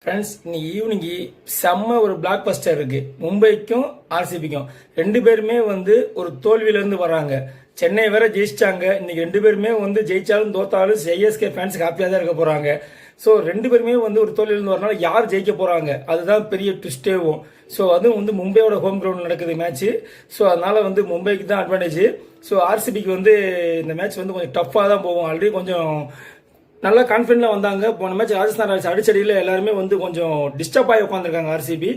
Friends இன்னைக்கு evening செம்ம ஒரு பிளாக் பஸ்டர் இருக்கு. மும்பைக்கும் ஆர்சிபிக்கும் ரெண்டு பேருமே ஒரு தோல்வியிலேருந்து வராங்க. சென்னை வேற ஜெயிச்சிட்டாங்க. இன்னைக்கு ரெண்டு பேருமே ஜெயிச்சாலும் தோத்தாலும் சிஎஸ்கே ஃபேன்ஸுக்கு ஹாப்பியாக தான் இருக்க போறாங்க. ஸோ ரெண்டு பேருமே ஒரு தோல்வியிலேருந்து வரனால யார் ஜெயிக்க போறாங்க அதுதான் பெரிய ட்விஸ்டேவும். ஸோ அதுவும் மும்பையோட ஹோம் கிரவுண்ட் நடக்குது மேட்ச். ஸோ அதனால மும்பைக்கு தான் அட்வான்டேஜ். ஸோ ஆர்சிபிக்கு இந்த மேட்ச் கொஞ்சம் டஃப்பாக தான் போகும். ஆல்ரெடி கொஞ்சம் நல்லா கான்ஃபிடென்ட்ல வந்தாங்க. போன மேட்ச் ராஜஸ்தான் ராயல்ஸ் அடிச்சடியில் எல்லாருமே கொஞ்சம் டிஸ்டர்ப் ஆகி உட்காந்துருக்காங்க. ஆர்சிபி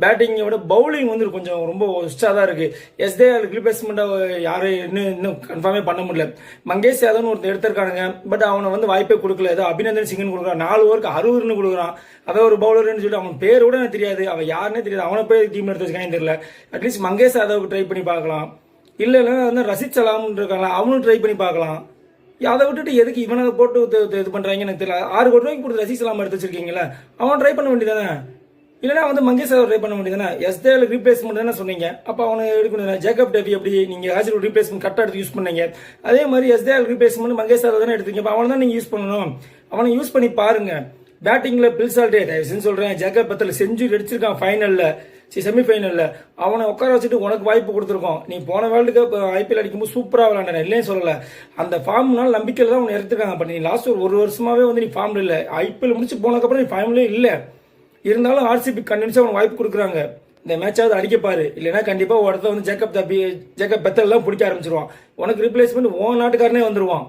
பேட்டிங்கோட பவுலிங் கொஞ்சம் ரொம்ப ஒஸ்டாக தான் இருக்கு. எஸ்டேஆர் ரீப்ளேஸ்மெண்ட் யாரும் இன்னும் கன்ஃபார்மே பண்ண முடியல. மங்கேஷ் யாதவ்னு ஒருத்தர் எடுத்திருக்கானுங்க. பட் அவனை வாய்ப்பே கொடுக்கல. ஏதோ அபிநந்தன் சிங்னு கொடுக்குறான். 4 ஓவருக்கு 60 ரன் கொடுக்குறான். அவன் ஒரு பவுலர்னு சொல்லிட்டு அவன் பேர் கூட எனக்கு தெரியாது. அவன் யாருன்னே தெரியாது. அவனை போய் டீம் எடுத்து வச்சுக்கானே தெரியல. அட்லீஸ்ட் மங்கேஷ் யாதவுக்கு ட்ரை பண்ணி பார்க்கலாம். இல்லைன்னா ரஷித் சலாம்னு இருக்காங்களா அவனும் ட்ரை பண்ணி பார்க்கலாம். அதை விட்டுட்டு எதுக்கு இவனை போட்டு இது பண்றாங்கன்னு எனக்கு தெரியல. 6 கோடி ரூபாய்க்கு கொடுத்து ரஷித் சலாம் எடுத்து வச்சிருக்கீங்களா? அவன் ட்ரை பண்ண வேண்டியதானே? இல்லைன்னா மங்கேஷ் ட்ரை பண்ண வேண்டியதானே? எஸ்டேல ரீப்ளேஸ்மெண்ட் தானே சொன்னீங்க. அப்போ அவனை எடுக்கணும். ஜேக்கப் டேவி எப்படி நீங்க ஹாஜர் ரீப்ளேஸ்மெண்ட் கரெக்டாக எடுத்து யூஸ் பண்ணீங்க. அதே மாதிரி எஸ்டேல் ரீப்ளேஸ்மெண்ட் மங்கேஷ் தானே எடுத்தீங்க. அப்போ அவனை தான் நீங்க யூஸ் பண்ணணும். அவனை யூஸ் பண்ணி பாருங்க. பேட்டிங்ல பில்சால்டே தயவுசெய்து சொல்றேன். ஜேக்கப் பத்தில் செஞ்சுரி அடிச்சிருக்கான் ஃபைனல்ல, செமிஃபைனல்ல. அவனை உட்கார வச்சுட்டு உனக்கு வாய்ப்பு கொடுத்துருக்கோம். நீ போன வேர்ல்டு கப் ஐபிஎல் அடிக்கும்போது சூப்பரா விளையாண்ட, இல்லைன்னு சொல்லல. அந்த ஃபார்ம்னால நம்பிக்கையில தான் உன்னை எடுத்துருக்காங்க. பட் நீ லாஸ்ட் ஒரு வருஷமாவே நீ ஃபார்ம்ல இல்ல. ஐபிஎல் முடிச்சு போனதுக்கப்புறம் நீ ஃபார்ம்ல இல்ல. இருந்தாலும் ஆர்சிபி கண்டினியூஸா அவனுக்கு வாய்ப்பு கொடுக்குறாங்க. இந்த மேட்சாவது அடிக்கப்பாரு. இல்லைன்னா கண்டிப்பா ஒருத்தர் ஜேக்கப் பெத்தல் தான் பிடிக்க ஆரம்பிச்சிருவான். உனக்கு ரீப்ளேஸ்மெண்ட் உன் நாட்டுக்காரனே வந்துருவான்.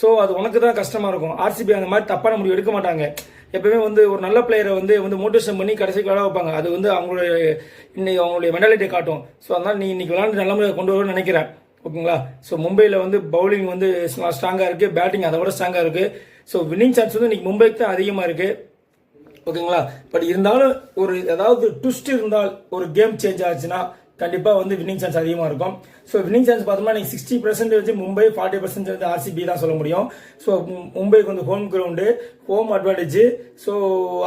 ஸோ அது உனக்கு தான் கஷ்டமா இருக்கும். ஆர்சிபி அந்த மாதிரி தப்பான முடிவு எடுக்க மாட்டாங்க. எப்பவுமே ஒரு நல்ல பிளேயரை மோட்டிவேஷன் பண்ணி கடைசிக்கு விளையாட வைப்பாங்க. அது அவங்களுடைய மென்டாலிட்டியை காட்டும். ஸோ அதனால நீ இன்னைக்கு விளையாண்டு நல்ல முறையை கொண்டு வரணும்னு நினைக்கிறேன். ஓகேங்களா? ஸோ மும்பையில் பவுலிங் ஸ்ட்ராங்கா இருக்கு, பேட்டிங் அதை விட ஸ்ட்ராங்கா இருக்கு. ஸோ வின்னிங் சான்ஸ் இன்னைக்கு மும்பைக்கு தான் அதிகமா இருக்கு. ஓகேங்களா? பட் இருந்தாலும் ஏதாவது ட்விஸ்ட் இருந்தால் ஒரு கேம் சேஞ்ச் ஆச்சுன்னா கண்டிப்பா வின்னிங் சான்ஸ் அதிகமா இருக்கும். ஸோ வின்னிங் சான்ஸ் பார்த்தோம்னா 60% மும்பை, 40% ஆர்சிபி தான் சொல்ல முடியும். ஸோ மும்பைக்கு home ground, home advantage. So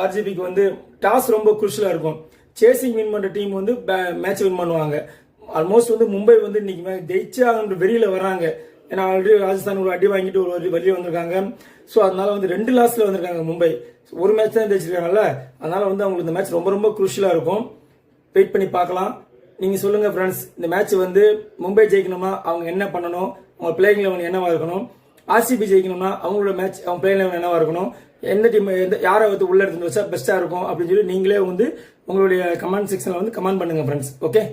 ஆர்சிபிக்கு டாஸ் ரொம்ப குருஷலா இருக்கும். சேசிங் வின் பண்ற டீம் மேட்ச் வின் பண்ணுவாங்க. ஆல்மோஸ்ட் மும்பை இன்னைக்கு ஜெயிச்சாங்கன்ற வெளியில வராங்க. ஏன்னா ஆல்ரெடி ராஜஸ்தான் ஒரு அடி வாங்கிட்டு ஒரு வெளியே வந்திருக்காங்க. ஸோ அதனால 2 லாஸ்ல வந்திருக்காங்க மும்பை. ஒரு மேட்ச் தான் ஜெயிச்சிருக்காங்கல்ல. அதனால அவங்களுக்கு இந்த மேட்ச் ரொம்ப ரொம்ப குருஷலா இருக்கும். வெயிட் பண்ணி பார்க்கலாம். நீங்க சொல்லுங்க ஃப்ரெண்ட்ஸ், இந்த மேட்ச் மும்பை ஜெயிக்கணுமா அவங்க என்ன பண்ணணும்? அவங்க பிளேயிங் லெவன் என்னவா இருக்கணும்? ஆர்சிபி ஜெயிக்கணும்னா அவங்களோட மேட்ச் அவங்க பிளேயிங் லெவன் என்னவா இருக்கணும்? எந்த டீம் யாரை உள்ள எடுத்து வச்சா பெஸ்டா இருக்கும் அப்படின்னு சொல்லி நீங்களே உங்களுடைய கமெண்ட் செக்ஷன்ல கமெண்ட் பண்ணுங்க ஃப்ரெண்ட்ஸ். ஓகே.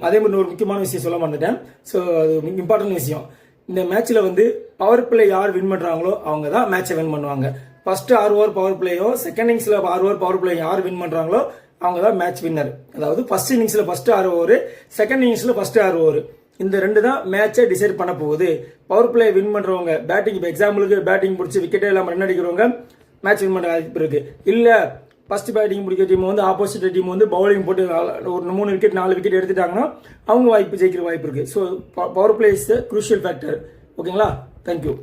அதே மாதிரி ஒரு முக்கியமான விஷயம் சொல்ல மறந்துட்டேன். ஸோ அது இம்பார்ட்டன்ட் விஷயம். இந்த மேட்ச்ல பவர் பிளே யார் வின் பண்றாங்களோ அவங்க தான் மேட்சை வின் பண்ணுவாங்க. ஃபர்ஸ்ட் 6 ஓவர் பவர் பிளேயோ, செகண்ட் இன்னிங்ஸ்ல 6 ஓவர் பவர் பிளே யார் வின் பண்றாங்களோ அவங்க தான் மேட்ச் வின்னர். அதாவது ஃபர்ஸ்ட் இன்னிங்ஸ்ல ஃபர்ஸ்ட் 6 ஓவர், செகண்ட் இன்னிங்ஸ்ல ஃபர்ஸ்ட் 6 ஓவர், இந்த 2 தான் மேட்சை டிசைட் பண்ண போகுது. பவர் பிளே வின் பண்றவங்க பேட்டிங், இப்போ எக்ஸாம்பிளுக்கு பேட்டிங் பிடிச்சி விக்கெட்டே இல்லாம ரன் அடிக்கிறவங்க மேட்ச் வின் பண்ண வாய்ப்பு இருக்கு. இல்ல ஃபர்ஸ்ட் பேட்டிங் பிடிக்கிற டீம் ஆப்போசிட் டீம் பவுலிங் போட்டு ஒரு 3 விக்கெட் 4 விக்கெட் எடுத்துட்டாங்கன்னா அவங்க வாய்ப்பு ஜெயிக்கிற வாய்ப்பு இருக்கு. So power play is the crucial factor. ஓகேங்களா? தேங்க்யூ.